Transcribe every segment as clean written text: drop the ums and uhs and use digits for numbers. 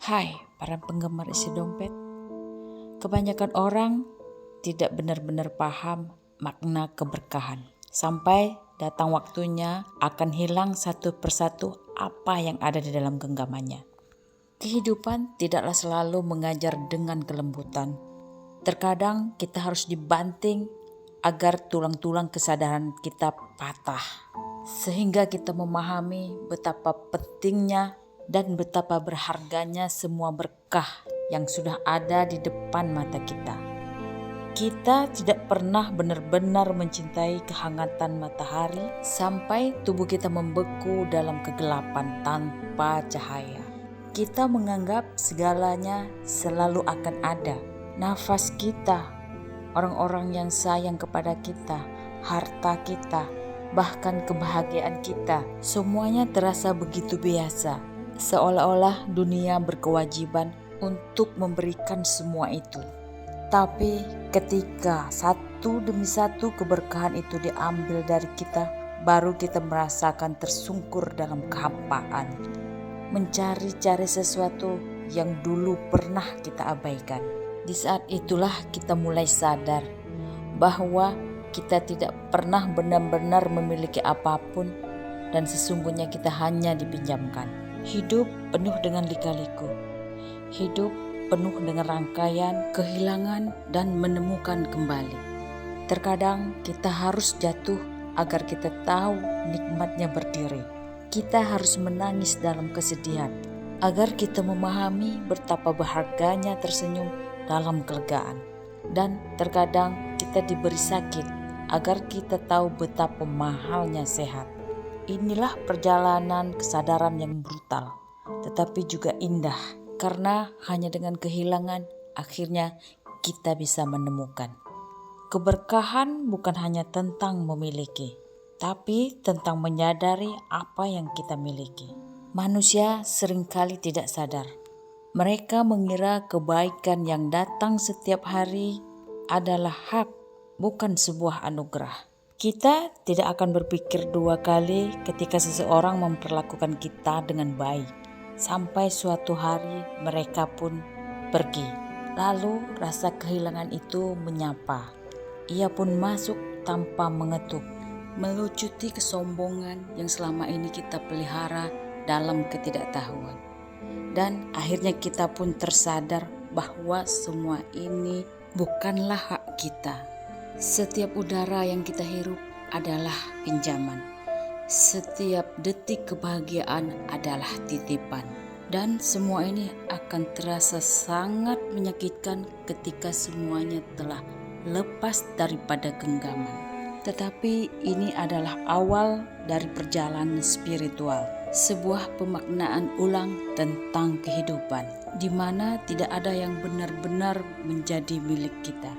Hai para penggemar isi dompet, kebanyakan orang tidak benar-benar paham makna keberkahan. Sampai datang waktunya akan hilang satu persatu apa yang ada di dalam genggamannya. Kehidupan tidaklah selalu mengajar dengan kelembutan. Terkadang kita harus dibanting agar tulang-tulang kesadaran kita patah. Sehingga kita memahami betapa pentingnya dan betapa berharganya semua berkah yang sudah ada di depan mata kita. Kita tidak pernah benar-benar mencintai kehangatan matahari sampai tubuh kita membeku dalam kegelapan tanpa cahaya. Kita menganggap segalanya selalu akan ada. Nafas kita, orang-orang yang sayang kepada kita, harta kita, bahkan kebahagiaan kita, semuanya terasa begitu biasa. Seolah-olah dunia berkewajiban untuk memberikan semua itu. Tapi ketika satu demi satu keberkahan itu diambil dari kita, baru kita merasakan tersungkur dalam kehampaan. Mencari-cari sesuatu yang dulu pernah kita abaikan. Di saat itulah kita mulai sadar bahwa kita tidak pernah benar-benar memiliki apapun dan sesungguhnya kita hanya dipinjamkan. Hidup penuh dengan lika-liku. Hidup penuh dengan rangkaian, kehilangan, dan menemukan kembali. Terkadang kita harus jatuh agar kita tahu nikmatnya berdiri. Kita harus menangis dalam kesedihan agar kita memahami betapa berharganya tersenyum dalam kelegaan. Dan terkadang kita diberi sakit agar kita tahu betapa mahalnya sehat. Inilah perjalanan kesadaran yang brutal, tetapi juga indah, karena hanya dengan kehilangan akhirnya kita bisa menemukan. Keberkahan bukan hanya tentang memiliki, tapi tentang menyadari apa yang kita miliki. Manusia seringkali tidak sadar. Mereka mengira kebaikan yang datang setiap hari adalah hak, bukan sebuah anugerah. Kita tidak akan berpikir dua kali ketika seseorang memperlakukan kita dengan baik. Sampai suatu hari mereka pun pergi. Lalu rasa kehilangan itu menyapa. Ia pun masuk tanpa mengetuk, melucuti kesombongan yang selama ini kita pelihara dalam ketidaktahuan. Dan akhirnya kita pun tersadar bahwa semua ini bukanlah hak kita. Setiap udara yang kita hirup adalah pinjaman. Setiap detik kebahagiaan adalah titipan. Dan semua ini akan terasa sangat menyakitkan ketika semuanya telah lepas daripada genggaman. Tetapi ini adalah awal dari perjalanan spiritual. Sebuah pemaknaan ulang tentang kehidupan, di mana tidak ada yang benar-benar menjadi milik kita.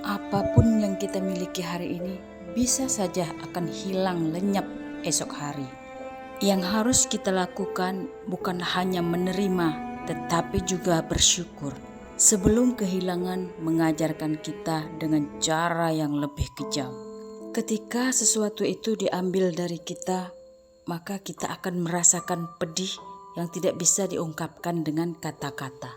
Apapun yang kita miliki hari ini bisa saja akan hilang lenyap esok hari. Yang harus kita lakukan bukan hanya menerima, tetapi juga bersyukur. Sebelum kehilangan mengajarkan kita dengan cara yang lebih kejam. Ketika sesuatu itu diambil dari kita, maka kita akan merasakan pedih yang tidak bisa diungkapkan dengan kata-kata.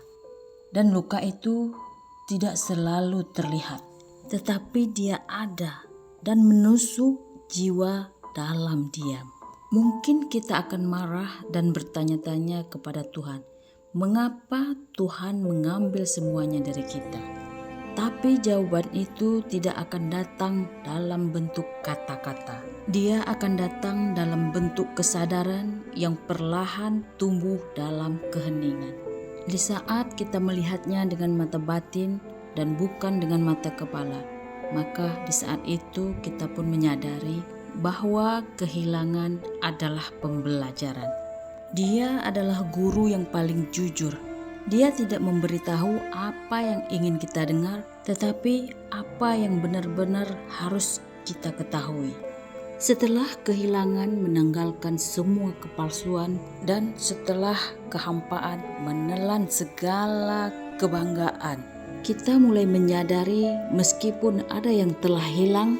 Dan luka itu tidak selalu terlihat, tetapi dia ada dan menusuk jiwa dalam diam. Mungkin kita akan marah dan bertanya-tanya kepada Tuhan, mengapa Tuhan mengambil semuanya dari kita? Tapi jawaban itu tidak akan datang dalam bentuk kata-kata. Dia akan datang dalam bentuk kesadaran yang perlahan tumbuh dalam keheningan. Di saat kita melihatnya dengan mata batin dan bukan dengan mata kepala, maka di saat itu kita pun menyadari bahwa kehilangan adalah pembelajaran. Dia adalah guru yang paling jujur. Dia tidak memberitahu apa yang ingin kita dengar, tetapi apa yang benar-benar harus kita ketahui. Setelah kehilangan menanggalkan semua kepalsuan dan setelah kehampaan menelan segala kebanggaan, kita mulai menyadari meskipun ada yang telah hilang,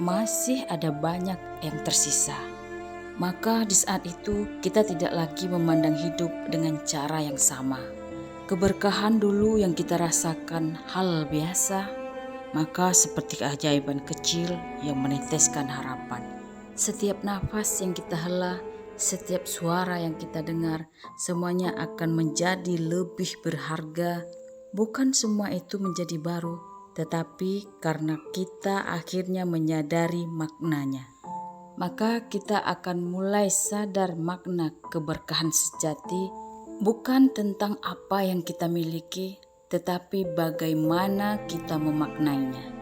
masih ada banyak yang tersisa. maka di saat itu kita tidak lagi memandang hidup dengan cara yang sama. Keberkahan dulu yang kita rasakan hal biasa, maka seperti keajaiban kecil yang meneteskan harapan. Setiap nafas yang kita hela, setiap suara yang kita dengar, semuanya akan menjadi lebih berharga. Bukan semua itu menjadi baru, tetapi karena kita akhirnya menyadari maknanya. Maka kita akan mulai sadar makna keberkahan sejati, bukan tentang apa yang kita miliki, tetapi bagaimana kita memaknainya.